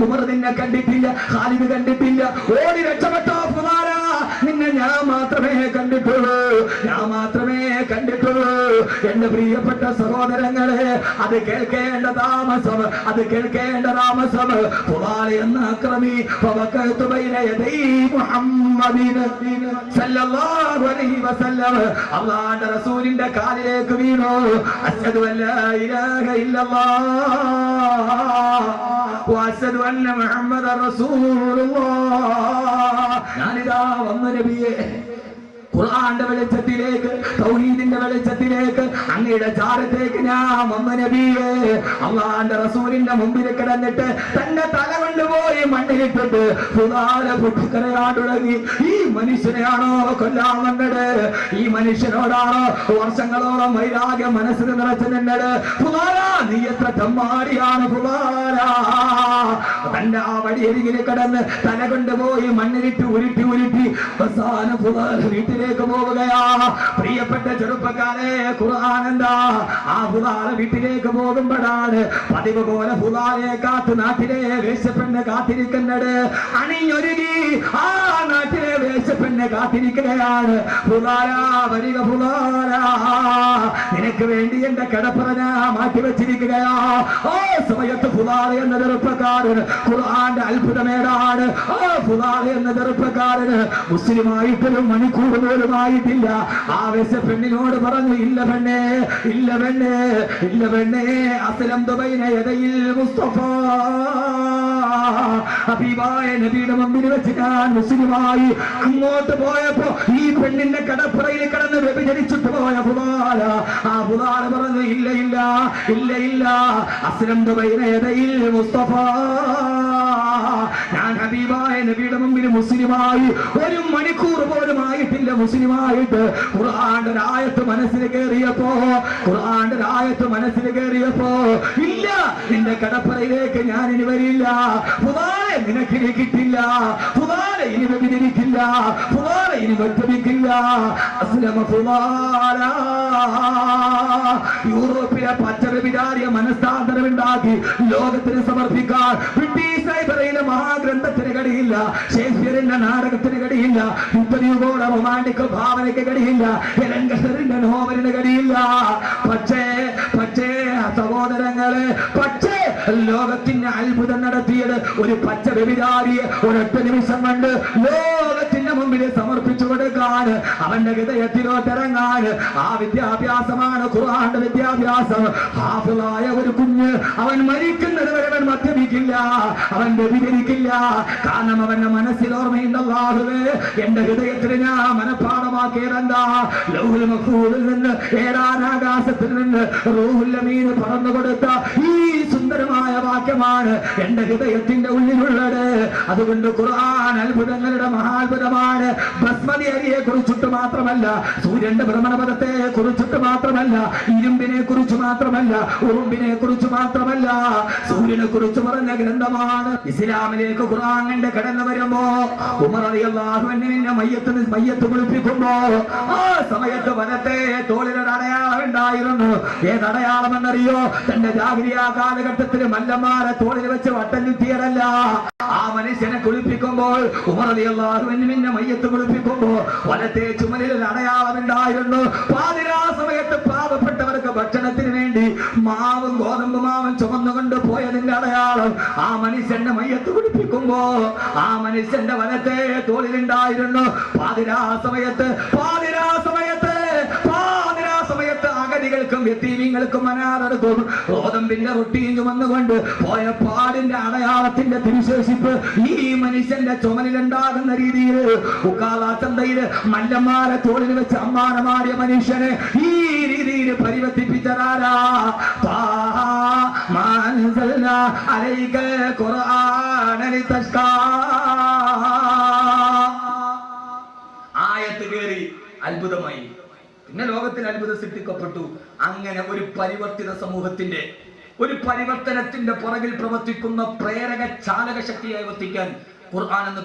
ഉമർ നിന്നെ കണ്ടിട്ടില്ല, ഖാലിദ് കണ്ടിട്ടില്ല. ഓടി രക്ഷപ്പെട്ടോ ഫുലാല. നിന്നെ ഞാൻ മാത്രമേ കണ്ടിട്ടുള്ളൂ, ഞാൻ മാത്രമേ കണ്ടിട്ടുള്ളൂ. എന്റെ പ്രിയപ്പെട്ട സഹോദരങ്ങളെ, അത് കേൾക്കേണ്ട താമസം, അത് കേൾക്കേണ്ട താമസം. ഫുലാൽ എന്ന അക്രമി ഫവഖഅതു ബൈന യദൈ മുഹമ്മദിൻ സല്ലല്ലാഹു അലൈഹി വസല്ലം അല്ലാഹുവിന്റെ റസൂലിന്റെ കാലിലേക്ക് വീണു. അശ്ഹദു അല്ലാ ഇലാഹ ഇല്ലല്ലാഹ് വഅശ്ഹദു അന്ന മുഹമ്മദൻ റസൂലുള്ളാഹ്. ഞാനിതാ വന്നു നബിയേ, ഖുർആന്റെ വെളിച്ചത്തിലേക്ക്, തൗഹീദിന്റെ വെളിച്ചത്തിലേക്ക്, അങ്ങയുടെ ചാരത്തേക്ക് ഞാൻ വന്ന നബിയേ. അല്ലാഹുവിന്റെ റസൂലിന്റെ മുമ്പിൽ കിടന്നിട്ട് തന്റെ തല കൊണ്ടുപോയി മണ്ണിലിട്ടിട്ട് ഫുലാലെ പൊട്ടിക്കരയാൻ തുടങ്ങി. ഈ മനുഷ്യനെയാണോ കൊല്ലാൻ വന്നത്? ഈ മനുഷ്യനോടാണോ വർഷങ്ങളോളം വൈരാഗ്യം മനസ്സിൽ നിറച്ചു നിന്നത്? ഫുലാല, നീ എത്ര തെമ്മാടിയാണ് ഫുലാല. തന്റെ ആ വടിയരികിൽ കിടന്ന് തല കൊണ്ടുപോയി മണ്ണിലിട്ട് ഉരുട്ടി ഉരുട്ടി അവസാനം ഫുലാല വീട്ടിലേക്ക് പോവുകയാ. പ്രിയപ്പെട്ട ചെറുപ്പക്കാരെ, ഖുർആൻ എന്താ? ആ ഫുലാല വീട്ടിലേക്ക് പോകുമ്പോഴാണ് പതിവ് പോലെ ഫുലാലെ കാത്ത് നാട്ടിലെ വേശ്യപ്പെണ്ണ് കാത്തിരിക്കുന്നത്. അണിഞ്ഞൊരുങ്ങി ആ നാട്ടിലെ വേശ്യപ്പെണ്ണ് കാത്തിരിക്കുകയാണ്. ഫുലാല വരിക, ഫുലാല നിനക്ക് വേണ്ടി എന്റെ കിടപ്പറ ഞാൻ മാറ്റിവെച്ചിരിക്കുകയാ. ഓ സമയത്ത് ഫുലാല എന്ന ചെറുപ്പക്കാരൻ ഖുർആന്റെ അത്ഭുതമേടാണ്. ഓ ഫുലാല എന്ന ചെറുപ്പക്കാരന് മുസ്ലിമായിട്ടൊരു മണിക്കൂർ പോലുമായിട്ടില്ല. ആ വേശ്യപ്പെണ്ണിനോട് പറഞ്ഞു, ഇല്ല പെണ്ണേ, ഇല്ല പെണ്ണേ, ഇല്ല പെണ്ണേ, അസ്ലം ദുബൈന യദയിൽ മുസ്തഫ, ഹബീബായ നബിയുടെ മുമ്പിൽ വെച്ച് ഞാൻ മുസ്ലിമായി. അങ്ങോട്ട് പോയപ്പോ ഈ പെണ്ണിന്റെ കടപ്പുറയിൽ കിടന്ന് വ്യഭിചരിച്ചിട്ട് പോയ ഫുലാല, ആ ഫുലാല പറഞ്ഞു, ഇല്ല ഇല്ല ഇല്ല ഇല്ല, അസ്ലം ദുബൈന യദയിൽ മുസ്തഫ, ഞാൻ ഹബീബായ നബിയുടെ മുമ്പിൽ മുസ്ലിമായി. ഒരു മണിക്കൂർ പോലും ആയിട്ടില്ല മുസ്ലിമായിട്ട്. ഖുർആന്റെ ആയത്ത് മനസ്സിൽ കയറിയപ്പോ, ഖുർആന്റെ ആയത്ത് മനസ്സിൽ കയറിയപ്പോ, ഇല്ല നിന്റെ കടപ്പറയിലേക്ക് ഞാൻ ഇനി വരില്ല. ഫുലാലെ നിനക്കിനി കിട്ടില്ല, ഫുലാലെ ഇനി വ്യഭിചരിക്കില്ല, ഫുലാലെ ഇനി വറ്റമിക്കില്ല. അസ്ലമ ഫുലാല. യൂറോപ്പിലെ പച്ചവിചാരിയ മനസ്താന്തരമുണ്ടാക്കി ലോകത്തിന് സമർപ്പിക്കാൻ ബ്രിട്ടീഷ് ലൈബ്രറിയിലെ മഹാഗ്രന്ഥത്തിന് കഴിയില്ല, ഷേക്സ്പിയറിന്റെ നാടകത്തിന് കഴിയില്ല, യുദ്ധയുടെ റൊമാന്റിക് ഭാവനയ്ക്ക് കഴിയില്ല, എലൻഗസറിന്റെ നോവലിന് കഴിയില്ല. പക്ഷേ പക്ഷേ സഹോദരങ്ങളെ, പക്ഷേ ലോകത്തിന്റെ അത്ഭുതം നടത്തിയത് ഒരു പച്ച വ്യഭിചാരിയെ ഒരൊറ്റ നിമിഷം കൊണ്ട് ലോകത്തിന്റെ മുമ്പിൽ സമർപ്പിച്ചു കൊടുക്കാൻ, അവന്റെ ഹൃദയത്തിലോട്ടിറങ്ങാൻ. ആ വിദ്യാഭ്യാസമാണ് ഖുർആന്റെ വിദ്യാഭ്യാസം. ഹാഫിളായ ഒരു കുഞ്ഞ് അവൻ മരിക്കുന്നത് വരെ അവൻ മദ്യപിക്കില്ല, അവൻ വ്യഭിചരിക്കില്ല. കാരണം അവന്റെ മനസ്സിൽ ഓർമ്മയുണ്ട്, അല്ലാഹുവേ എന്റെ ഹൃദയത്തിൽ ഞാൻ മനഃപ്പാഠമാക്കിയതെന്താ? ലൗഹുൽ മഹ്ഫൂദിൽ നിന്ന്, ഏഴാനാകാശത്തിൽ നിന്ന് റൂഹുൽ അമീൻ പറന്നു കൊടുത്ത ഈ സുന്ദരമായ വാക്യമാണ് എന്റെ ഹൃദയത്തിന്റെ ഉള്ളിലുള്ളത്. അതുകൊണ്ട് ഖുർആൻ അത്ഭുതങ്ങളുടെ മഹാത്ഭുതമാണ്. ബസ്മതി അരിയെ കുറിച്ചിട്ട് മാത്രമല്ല, സൂര്യന്റെ ഭ്രമണപഥത്തെ കുറിച്ചിട്ട് മാത്രമല്ല, ഇരുമ്പിനെ കുറിച്ച് മാത്രമല്ല, ഉറുമ്പിനെ കുറിച്ച് മാത്രമല്ല, സൂര്യനെ കുറിച്ച് പറഞ്ഞ ഗ്രന്ഥമാണ്. ഇസ്ലാമിലേക്ക് ഖുർആൻ കടന്നു വരുമ്പോ ഉമർ റളിയല്ലാഹു അൻഹുവിന്റെ മയ്യത്ത് കുളിപ്പിക്കുമ്പോ ആ സമയത്ത് വലത്തെ തോളിലൊരു അടയാളം ഉണ്ടായിരുന്നു. ഏതടയാളം എന്നറിയോ? തന്റെ ജാഹിലിയ കാലഘട്ടത്തിൽ മല്ലന്മാരെ തോളിൽ വെച്ച് വട്ടം ചുറ്റിയതല്ല. ആ മനുഷ്യനെ കുളിപ്പിക്കുമ്പോൾ, ഉമർ റളിയല്ലാഹു അൻഹുവിന്റെ മയ്യത്ത് കുളിപ്പിക്കുമ്പോ വലത്തെ ചുമലിൽ ഒരു അടയാളം ഉണ്ടായിരുന്നു. പാതിരാ സമയത്ത് പാവപ്പെട്ടവർക്ക് ഭക്ഷണത്തിന് വേണ്ടി മാവും ഗോതമ്പ് മാവും ചുമന്നുകൊണ്ട് പോയതിന്റെ അടയാളം. ആ മനുഷ്യന്റെ മയ്യത്ത് കുളിപ്പിക്കുമ്പോ ആ മനുഷ്യന്റെ വലത്തെ തോളിലുണ്ടായിരുന്നു. പാതിരാ സമയത്ത് അഗതികൾക്കും യതീമീങ്ങൾക്കും അനാഥർക്കും ഗോതമ്പിന്റെ റൊട്ടിയും ചുമന്നുകൊണ്ട് പോയ പാടിന്റെ അടയാളത്തിന്റെ തിരുശേഷിപ്പ് ഈ മനുഷ്യന്റെ ചുമലിലുണ്ടാകുന്ന രീതിയിൽ ഉക്കാള ചന്തയില് മല്ലന്മാരെ തോളിൽ വെച്ച് അമ്മാനമാടിയ മനുഷ്യനെ ഈ രീതിയിൽ പരിവർത്തിപ്പിച്ചതാരാ? ആയത്ത് കേറി അത്ഭുതമായി. പിന്നെ ലോകത്തിൽ അത്ഭുതം സൃഷ്ടിക്കപ്പെട്ടു. അങ്ങനെ ഒരു പരിവർത്തിത സമൂഹത്തിന്റെ, ഒരു പരിവർത്തനത്തിന്റെ പുറകിൽ പ്രവർത്തിക്കുന്ന പ്രേരക ചാലക ശക്തിയായി വർത്തിക്കാൻ ഖുർആൻ എന്ന്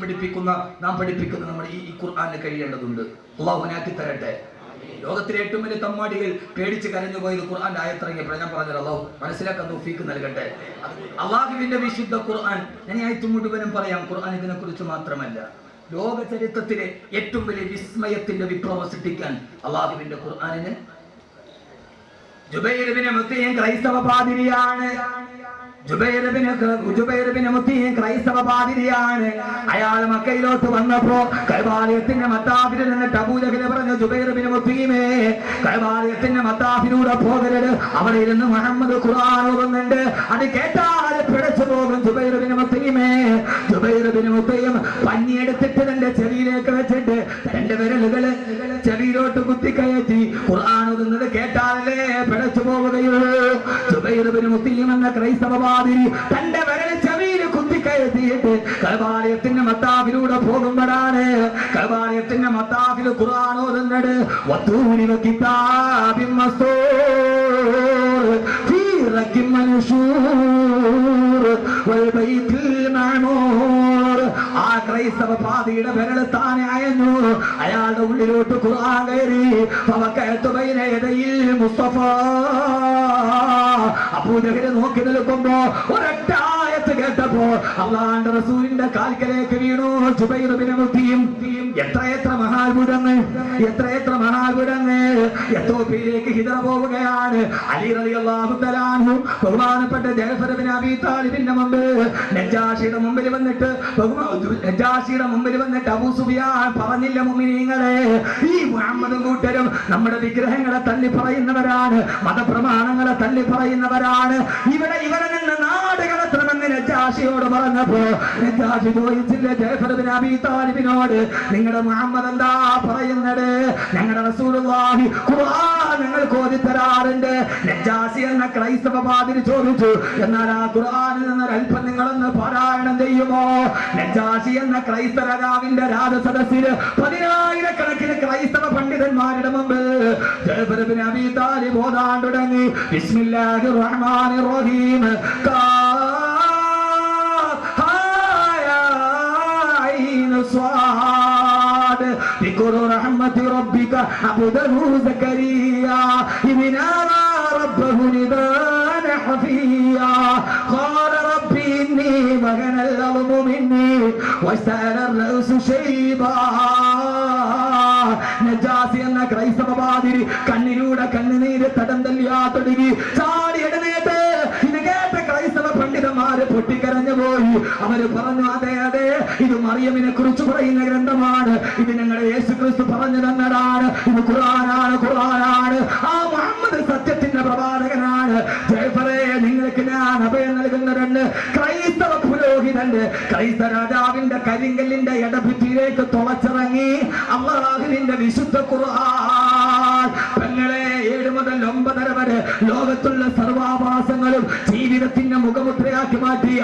നാം പഠിപ്പിക്കുന്ന നമ്മുടെ ഈ ഖുർആന് കഴിയേണ്ടതുണ്ട്. അല്ലാഹുവിനാക്കി തരട്ടെ. ലോകത്തിലെ ഏറ്റവും വലിയ തമ്മാടികൾ പേടിച്ച് കരഞ്ഞു പോയത് ഖുർആന്റെ ആയത്തിറങ്ങിയപ്പോൾ ഞാൻ പറഞ്ഞത് അല്ലാഹു മനസ്സിലാക്കാൻ തൗഫീഖ് നൽകട്ടെ. അല്ലാഹുവിന്റെ വിശുദ്ധ ഖുർആൻ, ഞാൻ ആയത്ത് മുഴുവനും പറയാം. ഖുർആൻ ഇതിനെ കുറിച്ച് മാത്രമല്ല, ലോക ചരിത്രത്തിലെ ഏറ്റവും വലിയ വിസ്മയത്തിന്റെ വിപ്ലവം സൃഷ്ടിക്കാൻ അള്ളാഹുവിന്റെ ഖുർആനിന് ജുബൈർ ഇബ്നു മുത്തീം ക്രൈസ്തവ പാതിരിയാണ്. ജുബൈർ ഇബ്നു മുത്തീം ക്രൈസ്തവ പാതിരിയാണ്. അയാൾ മക്കയിലോട്ട് വന്നപ്പോ കഅബാലയത്തിന്റെ മത്താഫിൽ നിന്നിട്ട് അബൂ ജഹൽ പറഞ്ഞു, ജുബൈർ ഇബ്നു മുത്തീമേ, കഅബാലയത്തിന്റെ മത്താഫിലൂടെ പോകരുത്, അവിടെ ഇരുന്ന് മുഹമ്മദ് ഖുർആൻ ഓതുന്നുണ്ട്, അത് കേട്ടാൽ പിടച്ചു പോകും. ജുബൈർ ഇബ്നു മുത്തീമേ, ജുബൈർ ഇബ്നു മുത്തീം പഞ്ഞിയെടുത്തിട്ട് തന്റെ ചെവിയിലേക്ക് വെച്ചിട്ട് തന്റെ വിരലുകള് ചെവിയിലോട്ട് കുത്തിക്കയറ്റി ഖുർആൻ ഓതുന്നത് കേട്ടാലേ പിടച്ചു പോവുകയുള്ളൂ. ജുബൈർ ഇബ്നു മുത്തീം എന്ന ക്രൈസ്തവ തന്റെ വിരൽ ചെവിയിൽ കുത്തിക്കയറ്റിയിട്ട് കഅബാലയത്തിന്റെ മത്താഫിലൂടെ പോകുമ്പോഴാണ് കഅബാലയത്തിന്റെ മത്താഫിൽ ഖുർആൻ ഓതുന്നത്. വത്തൂരി വകിതാബിൻ മസ്തൂർ ഫീ റക്കിൻ മൻശൂർ വൽ ബൈത്തിൽ മഅമൂർ. ആ ക്രൈസ്തവ പാതിയുടെ വിരൽ താനെ അയഞ്ഞു. അയാളുടെ ഉള്ളിലോട്ട് ഖുർആൻ കയറി. ഫവകഅതു ബൈന യദയിൽ മുസ്തഫ. അബൂ ജഹൽ നോക്കി നിൽക്കുമ്പോ ഒരൊറ്റ ആയത്ത് കേട്ടപ്പോ അല്ലാഹുവിന്റെ റസൂലിന്റെ കാൽക്കലേക്ക് വീണു ജുബൈർ ഇബ്നു മുത്തീം. എത്ര മഹാത്ഭുതങ്ങൾ, എത്ര മഹാത്ഭുതങ്ങൾ. എത്തോപ്യയിലേക്ക് ഹിജ്റ പോവുകയാണ്. അലി റളിയല്ലാഹു തആല അൻഹു ബഹുമാനപ്പെട്ട ജഅഫർ ഇബ്നു അബീ താലിബിന്റെ മുമ്പിൽ നജാഷിയുടെ മുമ്പിൽ വന്നിട്ട് അബൂ സുഫിയാൻ പറഞ്ഞില്ല, മുഅ്മിനീങ്ങളെ, ഈ മുഹമ്മദും കൂട്ടരും നമ്മുടെ വിഗ്രഹങ്ങളെ തള്ളി പറയുന്നവരാണ്, മതപ്രമാണങ്ങളെ തള്ളി പറയുന്നവരാണ്, ഇവരെ നിന്ന് നാട് കടത്തണമെന്ന് നജാഷിയോട് പറഞ്ഞപ്പോ നജാഷി ചോദിച്ചില്ല ജഅഫർ ഇബ്നു അബീ താലിബിനോട്, നിങ്ങളുടെ മുഹമ്മദ് എന്താ പറയുന്നത്? ഞങ്ങളുടെ റസൂലുള്ളാഹി ഖുർആൻ ഞങ്ങൾക്ക് ഓതി തരാറുണ്ട്. നജാഷി എന്ന ക്രൈസ്തവ പാതിരി ചോദിച്ചു, എന്നാൽ ആ ഖുർആനിൽ നിന്ന് അല്പം നിങ്ങളൊന്ന് പാരായണം ചെയ്യുമോ? നജാഷി എന്ന ക്രൈസ്തവ രാജാവിന്റെ രാജസദസ്സിൽ 10,000-കണക്കിന് ക്രൈസ്തവ പണ്ഡിതന്മാരുടെ മുമ്പ് ജഅഫർ ഇബ്നു അബീ താലിബ് ഓതാൻ തുടങ്ങി. ബിസ്മില്ലാഹിർ റഹ്മാനിർ റഹീം. ذكر رحمة ربك عبده زكريا إذ نادى ربه نداء خفيا قال رب إني وهن العظم مني واشتعل الرأس شيبا. നജാസി എന്ന ക്രൈസ്തവ പാതിരി കണ്ണിലൂടെ കണ്ണുനീര് തടം തല്ലിയാ തുടങ്ങി ചാടി എഴുന്നേറ്റ്. ഇത് കേട്ട ക്രൈസ്തവ പണ്ഡിതന്മാര് പൊട്ടിക്കരഞ്ഞു പോയി. അവര് പറഞ്ഞു, അതെ അതെ, ഇത് മറിയമിനെ കുറിച്ച് പറയുന്ന ഗ്രന്ഥമാണ്, ഇത് ഞങ്ങളുടെ യേശു ക്രിസ്തു പറഞ്ഞു തന്നതാണ്, ഇത് ഖുർആനാണ്, ഖുർആനാണ്. ആ മുഹമ്മദ് സത്യത്തിന്റെ പ്രവാചകനാണ്. ജഅഫറേ, നിങ്ങൾക്ക് ഞാൻ അഭയം നൽകുന്നതുണ്ട്. ക്രൈസ്തവ പുരോഹിതന്റെ ക്രൈസ്തവ രാജാവിന്റെ കരിങ്കല്ലിന്റെ ഇടഭിത്തിയിലേക്ക് തുളച്ചിറങ്ങി അല്ലാഹുവിന്റെ വിശുദ്ധ ഖുർആൻ. പെങ്ങളെ, 7 മുതൽ 9 വരെ ലോകത്തുള്ള സർവാഭാസങ്ങളും ജീവിതത്തിന്റെ മുഖമുദ്രയാക്കി മാറ്റിയ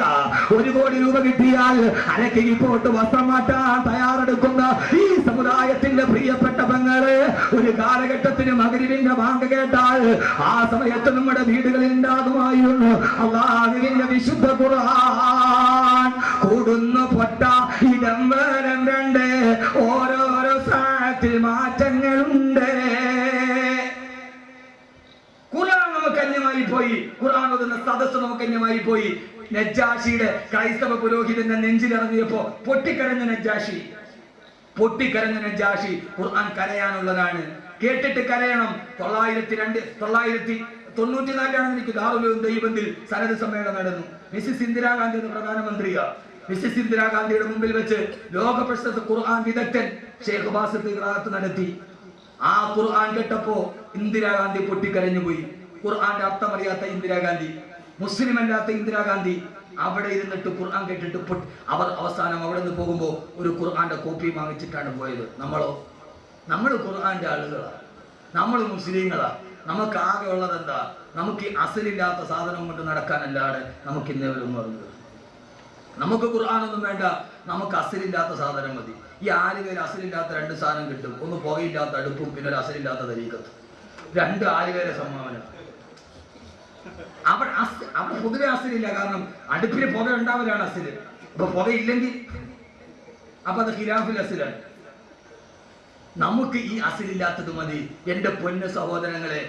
1 കോടി രൂപ കിട്ടിയാൽ അരക്ക് പോട്ട് വസ്ത്രം മാറ്റാൻ തയ്യാറെടുക്കുന്ന ഈ സമുദായത്തിന്റെ പ്രിയപ്പെട്ട പെങ്ങളെ, ഒരു കാലഘട്ടത്തിന് മഗ്‌രിബിന്റെ ബാങ്ക് കേട്ടാൽ ആ സമയത്ത് നമ്മുടെ വീടുകളിൽ ഉണ്ടാകുമായിരുന്നു അല്ലാഹുവിന്റെ വിശുദ്ധ ഖുർആൻ. കൂടുന്നു പൊട്ട ഇടം വരം 2, ഓരോരോ സാഹത്തിൽ മാറ്റങ്ങളുണ്ട്. ഖുർആൻ നമുക്ക് അന്യമായി പോയി, ഖുർആൻ ഓതുന്ന സദസ്സ് നമുക്ക് അന്യമായി പോയി. നജാഷിയുടെ ക്രൈസ്തവ പുരോഹിതന്റെ നെഞ്ചിലിറങ്ങിയപ്പോ പൊട്ടിക്കരഞ്ഞ നജാഷി. ഖുർആൻ കരയാനുള്ളതാണ്, കേട്ടിട്ട് കരയണം. 1994 എനിക്ക് ദാറുൽ ദൈവത്തിൽ സനദ് സമ്മേളനം നടന്നു. മിസ്സിസ് ഇന്ദിരാഗാന്ധി എന്ന പ്രധാനമന്ത്രിയാ. മിസ്സിസ് ഇന്ദിരാഗാന്ധിയുടെ മുമ്പിൽ വെച്ച് ലോക പ്രശസ്ത ഖുർആൻ വിദഗ്ധൻ ഷെയ്ഖ് ബാസിത്ത് ഖിറാഅത്ത് നടത്തി. ആ ഖുർആൻ കേട്ടപ്പോ ഇന്ദിരാഗാന്ധി പൊട്ടിക്കരഞ്ഞു പോയി. ഖുർആന്റെ അർത്ഥം അറിയാത്ത ഇന്ദിരാഗാന്ധി, മുസ്ലിം അല്ലാത്ത ഇന്ദിരാഗാന്ധി അവിടെ ഇരുന്നിട്ട് ഖുർആൻ കേട്ടിട്ട് അവർ അവസാനം അവിടെ നിന്ന് പോകുമ്പോ ഒരു ഖുർആന്റെ കോപ്പി വാങ്ങിച്ചിട്ടാണ് പോയത്. നമ്മൾ ഖുർആന്റെ ആളുകളാ, നമ്മൾ മുസ്ലിങ്ങളാ. നമുക്ക് ആകെ ഉള്ളത് എന്താ? നമുക്ക് ഈ അസലില്ലാത്ത സാധനം കൊണ്ട് നടക്കാനല്ലാതെ നമുക്ക് ഇന്നേവരും പറഞ്ഞത്. നമുക്ക് ഖുർആനൊന്നും വേണ്ട, നമുക്ക് അസലില്ലാത്ത സാധനം മതി. ഈ 4 പേര് അസലില്ലാത്ത 2 സാധനം കിട്ടും. ഒന്ന് പുകയില്ലാത്ത അടുപ്പും, പിന്നെ ഒരു അസലില്ലാത്ത തരീക്കത്തും. 2 4 പേരെ സംഭാവന. അവിടെ പൊതുവെ അസലില്ല, കാരണം അടുപ്പിന് പുക ഉണ്ടാവലാണ് അസല്. അപ്പൊ പുകയില്ലെങ്കിൽ അപ്പൊ അത് ഖിലാഫുൽ അസലാണ്. നമുക്ക് ഈ അസലില്ലാത്തത് മതി എന്റെ പൊന്ന സഹോദരങ്ങളെ.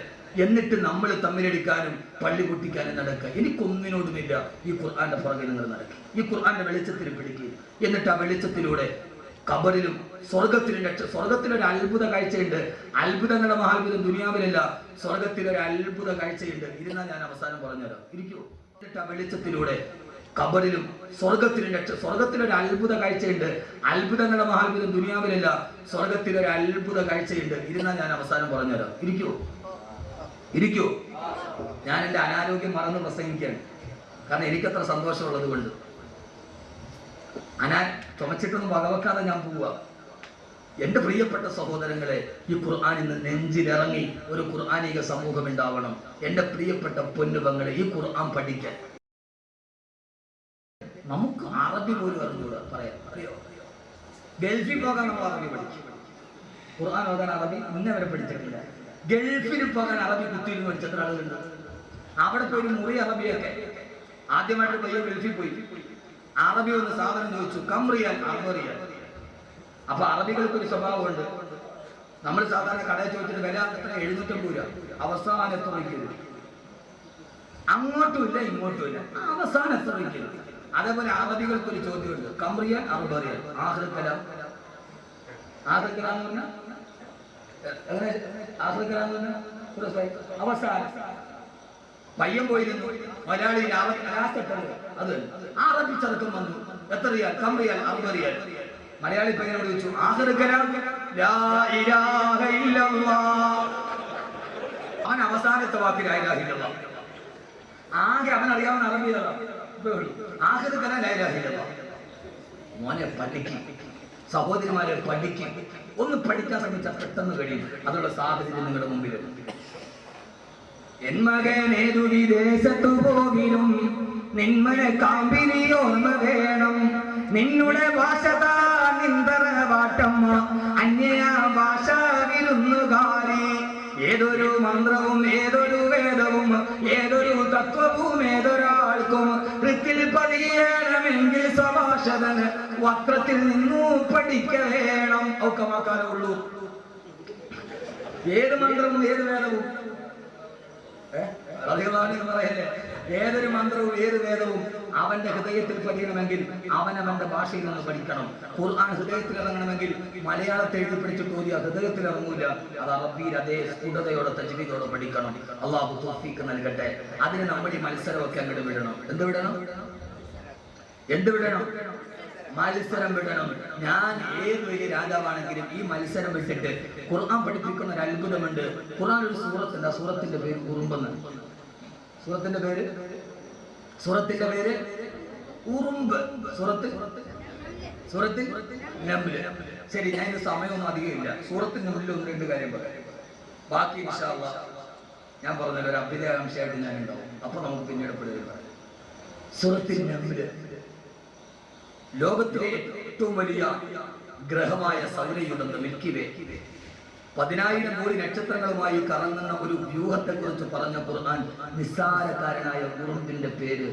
എന്നിട്ട് നമ്മൾ തമ്മിലടിക്കാനും പള്ളി പൊട്ടിക്കാനും നടക്കുക. എനിക്കൊന്നിനോടുമില്ല. ഈ ഖുർആന്റെ പുറകെ നിങ്ങൾ നടക്കുക, ഈ ഖുർആന്റെ വെളിച്ചത്തിൽ പിടിക്കുക. എന്നിട്ട് ആ വെളിച്ചത്തിലൂടെ കബറിലും സ്വർഗത്തിലും സ്വർഗത്തിലൊരു അത്ഭുത കാഴ്ചയുണ്ട്. അത്ഭുതങ്ങളുടെ മഹാത്ഭുതം ദുനിയാവിലല്ല, സ്വർഗത്തിലൊരു അത്ഭുത കാഴ്ചയുണ്ട്. ഇരുന്നാൽ ഞാൻ അവസാനം പറഞ്ഞുതരാം. ഇരിക്കൂ. വെളിച്ചത്തിലൂടെ കബറിലും സ്വർഗത്തിലൊരു അത്ഭുത കാഴ്ചയുണ്ട്. അത്ഭുതങ്ങളുടെ മഹാത്ഭുതം ദുനിയാവിലല്ല, സ്വർഗത്തിലൊരു അത്ഭുത കാഴ്ചയുണ്ട്. ഇരുന്നാൽ ഞാൻ അവസാനം പറഞ്ഞുതരാം. ഇരിക്കൂ. ഞാൻ എൻ്റെ അനാരോഗ്യം മറന്ന് പ്രസംഗിക്കുകയാണ്. കാരണം എനിക്കത്ര സന്തോഷമുള്ളത് കൊണ്ട്. ചുമച്ചിട്ടൊന്നും വകവെക്കാതെ ഞാൻ പോവുക. എന്റെ പ്രിയപ്പെട്ട സഹോദരങ്ങളെ, ഈ ഖുർആൻ ഇന്ന് നെഞ്ചിലിറങ്ങി ഒരു ഖുർആനിക സമൂഹം ഉണ്ടാവണം. എന്റെ പ്രിയപ്പെട്ട പൊന്നുപങ്ങളെ, ഈ ഖുർആൻ പഠിക്കാൻ നമുക്ക് അറബി പോലും അറിഞ്ഞൂടാ. അറിയോ? ഗൾഫിൽ പോകാൻ നമ്മൾ അറബി പഠിക്കും. ഖുർആൻ ഓതാൻ അറബി ഇന്നേ വരെ പഠിച്ചിട്ടില്ല. ഗൾഫിൽ പോകാൻ അറബി കുത്തിയിരുന്ന് പഠിച്ചത്ര ആളുകളുണ്ട്. അവിടെ പോയി മുറി അറബിയൊക്കെ ആദ്യമായിട്ട് പയ്യ ഗൾഫിൽ പോയി അറബി ഒന്ന് സാധനം ചോദിച്ചു, കംറിയാൽ അറബിയാൽ. അപ്പൊ അറബികൾക്ക് ഒരു സ്വഭാവമുണ്ട്. നമ്മൾ സാധാരണ കടയിൽ ചോദിച്ചിട്ട് വില എത്ര 750 രൂപ, അവസാനം എത്ര വയ്ക്കരുത്. അങ്ങോട്ടും ഇല്ല ഇങ്ങോട്ടും ഇല്ല, അവസാനം എത്ര വയ്ക്കരുത്. അതേപോലെ അറബികൾക്ക് ഒരു ചോദ്യമുണ്ട്, കംറിയാൽ അറബിയാൽ. ആഹ്റക്കലാം എന്ന് പറഞ്ഞാൽ എങ്ങനെ? ആഹ്റക്കലാന്ന് പറഞ്ഞാൽ അവസാനം. പയ്യൻ പോയിരുന്നു മലയാളി അത് അറബി ചെറുക്കം വന്നു, എത്രയാൽ? കംറിയാൽ അറബിയാൽ. മലയാളി പയ്യനോട് ചോദിച്ചു, അവൻ അവസാനത്തെ വാക്ക് ലാ ഇലാഹ ഇല്ലല്ലാഹ്. ആകെ അവൻ അറിയാവുന്ന അറബിയാണ്. മോനെ പഠിക്കും, സഹോദരിമാരെ പഠിക്കും. ഒന്ന് പഠിക്കാൻ ശ്രമിച്ചാൽ പെട്ടെന്ന് കഴിയും. അതിനുള്ള സാഹചര്യം നിങ്ങളുടെ മുമ്പിലുണ്ട്. എൻ മകനേതു വിദേശത്തു പോകിലും നിന്മനെ കാമ്പിനി ഓർമ്മ വേണം. നിന്നുടെ ഭാഷ നിന്തറവാട്ടമ്മ അന്യ ഭാഷ വിരുന്നുകാരി. ഏതൊരു മന്ത്രവും ഏതൊരു വേദവും ഏതൊരു തത്വവും ഏതൊരാൾക്കും വൃത്തിൽ പതിയണമെങ്കിൽ സ്വഭാഷതന് വക്രത്തിൽ നിന്നു പഠിക്ക വേണം. ഒക്കെ വാക്കാലേ ഉള്ളൂ. ഏത് മന്ത്രവും ഏത് വേദവും പറയല്ലേ, ഏതൊരു മന്ത്രവും ഏത് വേദവും അവന്റെ ഹൃദയത്തിൽ പതിയണമെങ്കിൽ അവനവന്റെ ഭാഷയിൽ നിന്ന് പഠിക്കണം. ഖുർആൻ ഹൃദയത്തിൽ ഇറങ്ങണമെങ്കിൽ മലയാളത്തെ എഴുതി പഠിച്ചിട്ട് ഒരു ഹൃദയത്തിൽ ഇറങ്ങൂല. അത് അറബിയിൽ അതേ സ്ഫുടതയോടെ തജ്വീദോടെ പഠിക്കണം. അള്ളാഹു തൗഫീഖ് നൽകട്ടെ. അതിന് നമ്മൾ ഈ മത്സരമൊക്കെ അങ്ങോട്ട് വിടണം. എന്ത് വിടണം? മത്സരം വിടണം. ഞാൻ ഏത് വലിയ രാജാവാണെങ്കിലും ഈ മത്സരം വിട്ടിട്ട് ഖുർആൻ പഠിപ്പിക്കുന്ന ഒരു അത്ഭുതമുണ്ട്. ഖുർആൻ ഒരു സൂറത്തുണ്ട്. ആ സൂറത്തിന്റെ പേര് ഉറുമ്പെന്ന്. സൂറത്തിന്റെ പേര് ഉറുമ്പ്. സൂറത്തിൽ നംല്. ശരി, ഞാൻ സമയമൊന്നും അധികമില്ല. സൂറത്തിന്റെ മുന്നിൽ 1-2 കാര്യം പറയാം. ബാക്കി ഇൻഷാ അല്ലാഹ് ഞാൻ പറഞ്ഞല്ലോ, ഒരു അഭ്യുദയാംശമായിട്ട് ഞാൻ ഉണ്ടാവും. അപ്പൊ നമുക്ക് പിന്നീട് പറയാം. സൂറത്തിൽ നംല് ലോകത്തിലെ ഏറ്റവും വലിയ ഗ്രഹമായ സൗരയൂഥം മിൽക്കി വേ 10,000 കോടി നക്ഷത്രങ്ങളുമായി കറങ്ങുന്ന ഒരു വ്യൂഹത്തെ കുറിച്ച് പറഞ്ഞ ഖുർആൻ നിസ്സാരക്കാരനായ ഉറുമ്പിന്റെ പേര്